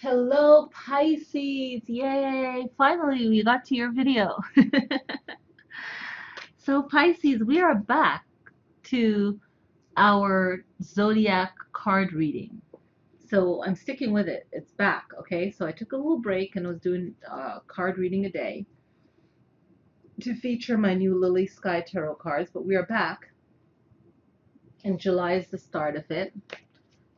Hello, Pisces! Yay! Finally, we got to your video. So, Pisces, we are back to our zodiac card reading. So, I'm sticking with it. It's back, okay? So, I took a little break and was doing card reading a day to feature my new Lilly Sky Tarot cards, but we are back. And July is the start of it.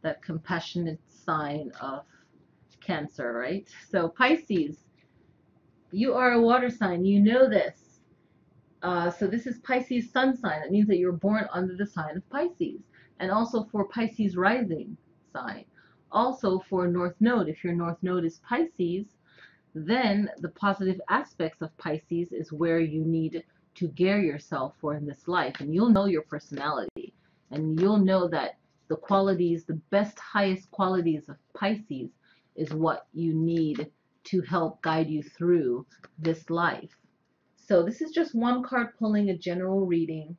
That compassionate sign of Cancer, right? So, Pisces. You are a water sign. You know this. So this is Pisces sun sign. That means that you're born under the sign of Pisces. And also for Pisces rising sign. Also for North Node. If your North Node is Pisces, then the positive aspects of Pisces is where you need to gear yourself for in this life. And you'll know your personality. And you'll know that the qualities, the best, highest qualities of Pisces is what you need to help guide you through this life. So this is just one card pulling, a general reading.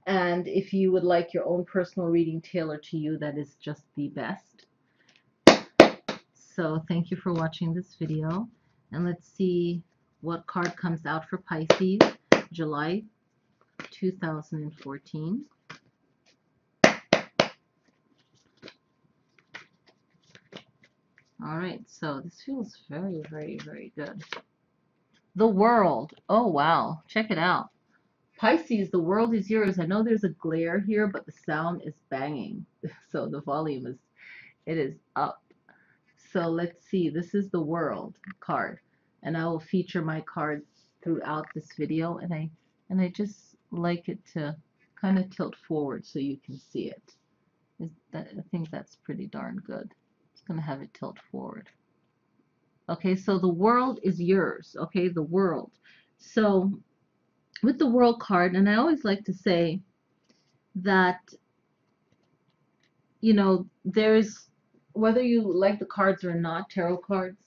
And if you would like your own personal reading tailored to you, that is just the best. So thank you for watching this video. And let's see what card comes out for Pisces, July 2014. All right, so this feels very, very, very good. The World. Oh, wow. Check it out. Pisces, the world is yours. I know there's a glare here, but the sound is banging. So the volume is up. So let's see. This is the World card. And I will feature my cards throughout this video. And I just like it to kind of tilt forward so you can see it. I think that's pretty darn good. It's going to have it tilt forward. Okay, so the world is yours. Okay, the world. So with the World card, and I always like to say that, you know, there's, whether you like the cards or not, tarot cards,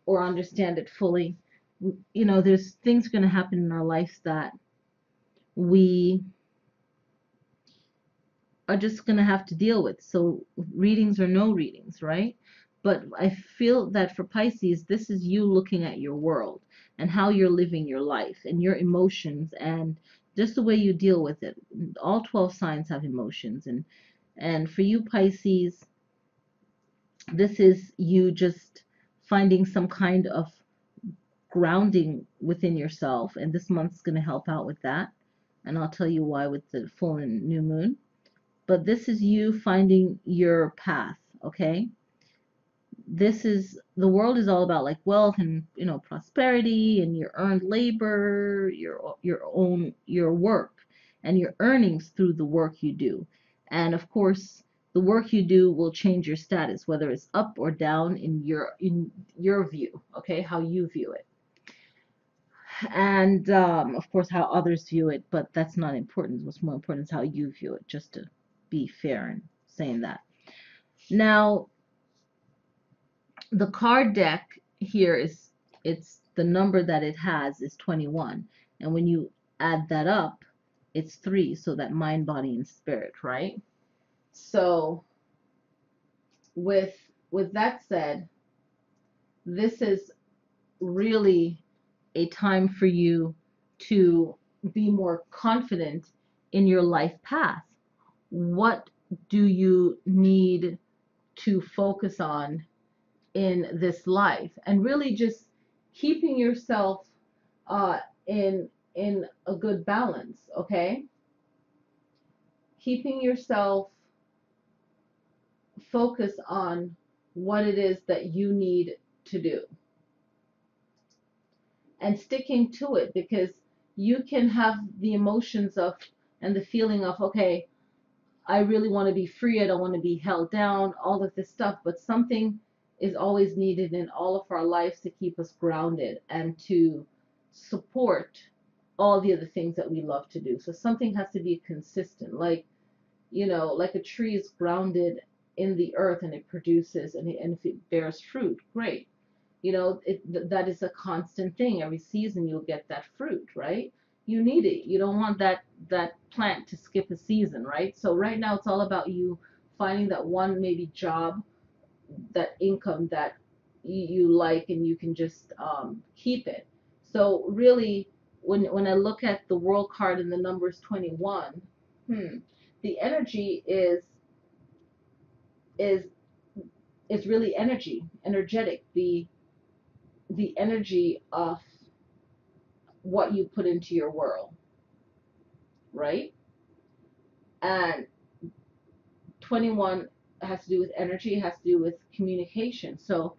or understand it fully, you know, there's things going to happen in our lives that we are just going to have to deal with. So readings or no readings, right? But I feel that for Pisces, this is you looking at your world and how you're living your life and your emotions and just the way you deal with it. All 12 signs have emotions, and for you Pisces, this is you just finding some kind of grounding within yourself, and this month's going to help out with that, and I'll tell you why with the full and new moon. But this is you finding your path, okay? This is, the world is all about like wealth and, you know, prosperity and your earned labor, your work and your earnings through the work you do. And of course, the work you do will change your status, whether it's up or down in your view, okay? How you view it. And of course how others view it, but that's not important. What's more important is how you view it, just to be fair in saying that. Now, the card deck here is, it's the number that it has is 21, and when you add that up, it's 3, so that mind, body, and spirit, right? So with that said, this is really a time for you to be more confident in your life path. What do you need to focus on in this life? And really just keeping yourself in a good balance, okay? Keeping yourself focused on what it is that you need to do and sticking to it, because you can have the emotions of and the feeling of, okay, I really want to be free, I don't want to be held down, all of this stuff, but something is always needed in all of our lives to keep us grounded and to support all the other things that we love to do. So something has to be consistent, like, you know, like a tree is grounded in the earth and it produces, and if it bears fruit, great. You know, that is a constant thing. Every season you'll get that fruit, right? You need it. You don't want that plant to skip a season, right? So right now it's all about you finding that one maybe job income that you like, and you can just keep it. So really, when I look at the world card and the numbers 21, the energy is is really energetic, the energy of what you put into your world, right? And 21 has to do with energy, has to do with communication. So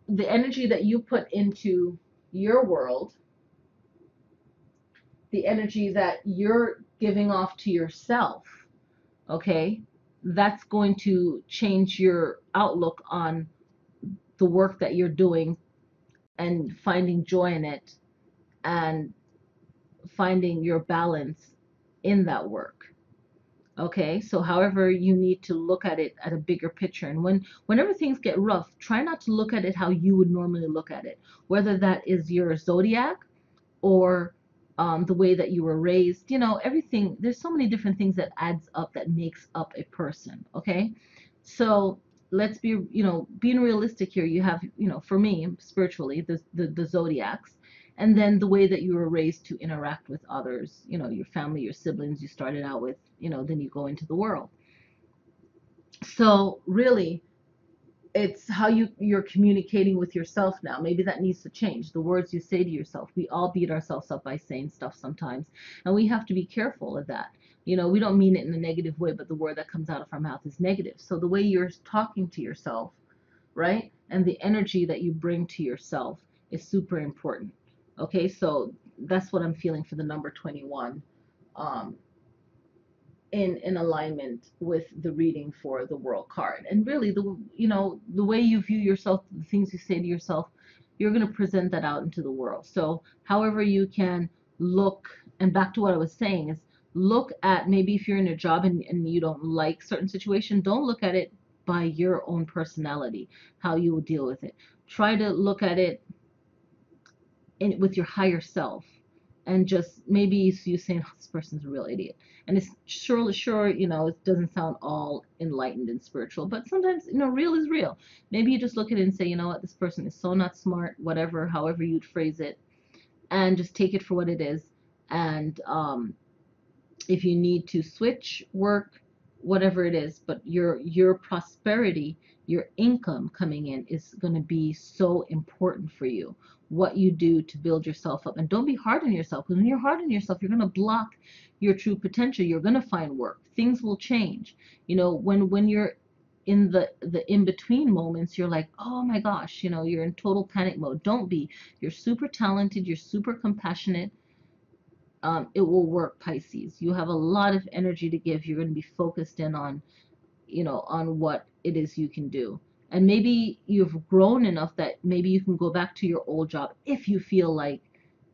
the energy that you put into your world, the energy that you're giving off to yourself, okay, that's going to change your outlook on the work that you're doing, and finding joy in it, and finding your balance in that work. Okay, so however you need to look at it at a bigger picture, and whenever things get rough, try not to look at it how you would normally look at it, whether that is your zodiac or the way that you were raised. Everything, there's so many different things that adds up, that makes up a person. Okay, so let's be, being realistic here. You have, for me, spiritually, the zodiacs, and then the way that you were raised to interact with others, your family, your siblings you started out with, then you go into the world. So really, it's how you're communicating with yourself now. Maybe that needs to change. The words you say to yourself. We all beat ourselves up by saying stuff sometimes, and we have to be careful of that. We don't mean it in a negative way, but the word that comes out of our mouth is negative. So the way you're talking to yourself, right, and the energy that you bring to yourself is super important. Okay, so that's what I'm feeling for the number 21. Um, in alignment with the reading for the world card. And really, the way you view yourself, the things you say to yourself, you're going to present that out into the world. So however you can look, and back to what I was saying, is look at, maybe if you're in a job and you don't like certain situation, don't look at it by your own personality, how you will deal with it. Try to look at it with your higher self, and just maybe you saying, oh, this person's a real idiot, and it's surely sure, it doesn't sound all enlightened and spiritual, but sometimes, real is real. Maybe you just look at it and say, you know what, this person is so not smart, whatever, however you'd phrase it, and just take it for what it is. And if you need to switch work, whatever it is, but your prosperity, your income coming in is going to be so important for you. What you do to build yourself up, and don't be hard on yourself, because when you're hard on yourself, you're going to block your true potential. You're going to find work, things will change. When you're in the in between moments, you're like, oh my gosh, you're in total panic mode. Don't be. You're super talented, you're super compassionate. It will work, Pisces. You have a lot of energy to give. You're going to be focused in on, on what it is you can do. And maybe you've grown enough that maybe you can go back to your old job if you feel like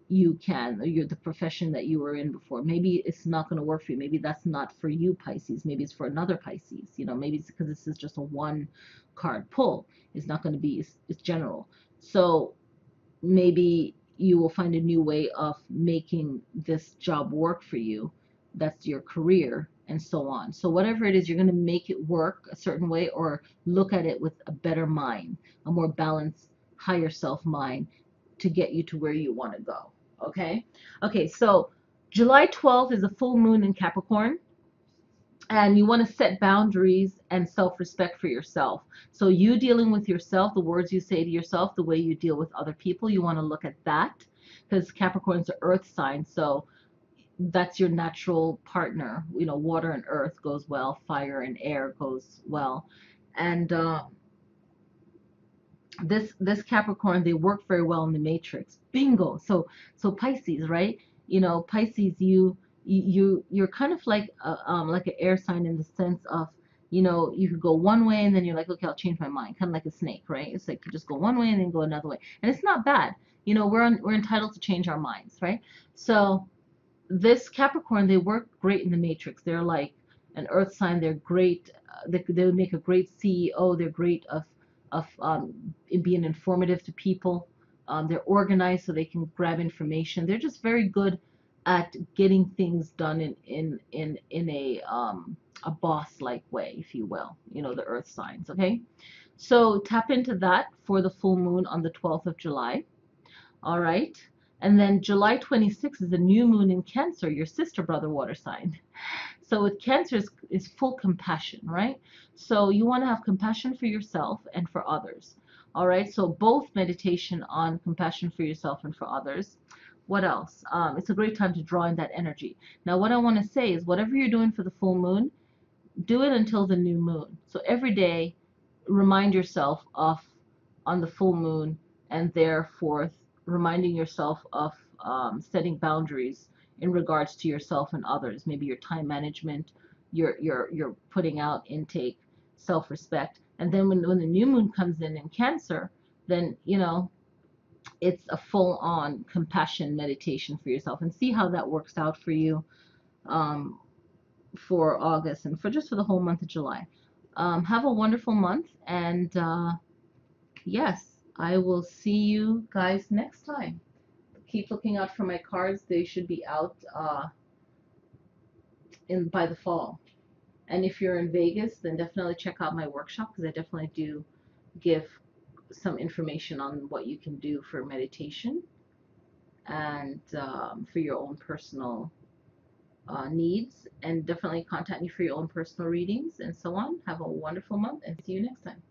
you can, or you're the profession that you were in before. Maybe it's not going to work for you. Maybe that's not for you, Pisces. Maybe it's for another Pisces. Maybe it's because this is just a one card pull. It's not going to be, it's general. So maybe you will find a new way of making this job work for you. That's your career, and so on. So whatever it is, you're going to make it work a certain way, or look at it with a better mind, a more balanced, higher self mind, to get you to where you want to go. Okay? Okay, so July 12th is a full moon in Capricorn, and you want to set boundaries and self-respect for yourself. So you dealing with yourself, the words you say to yourself, the way you deal with other people, you want to look at that, because Capricorn's an earth sign, so that's your natural partner. Water and earth goes well, fire and air goes well. And this Capricorn, they work very well in the matrix. Bingo. So Pisces, right? Pisces, you're kind of like an air sign, in the sense of, you could go one way and then you're like, okay, I'll change my mind, kind of like a snake, right? It's like you just go one way and then go another way, and it's not bad. We're entitled to change our minds, right? So this Capricorn, they work great in the matrix. They're like an earth sign. They're great. They would make a great CEO. They're great of in being informative to people. They're organized, so they can grab information. They're just very good at getting things done in a boss like way, if you will, you know, the earth signs. Okay, so tap into that for the full moon on the 12th of July. All right, and then July 26th is a new moon in Cancer, your sister brother water sign. So with Cancer is full compassion, right? So you want to have compassion for yourself and for others. All right. So both meditation on compassion for yourself and for others. What else? It's a great time to draw in that energy. Now, what I want to say is whatever you're doing for the full moon, do it until the new moon. So every day, remind yourself of on the full moon, and therefore reminding yourself of setting boundaries in regards to yourself and others. Maybe your time management, you're putting out intake, self-respect, and then when the new moon comes in Cancer, then you know it's a full-on compassion meditation for yourself, and see how that works out for you. Um, for August and for just for the whole month of July. Have a wonderful month, and yes, I will see you guys next time. Keep looking out for my cards. They should be out in by the fall. And if you're in Vegas, then definitely check out my workshop, because I definitely do give some information on what you can do for meditation and for your own personal needs, and definitely contact me for your own personal readings and so on. Have a wonderful month, and see you next time.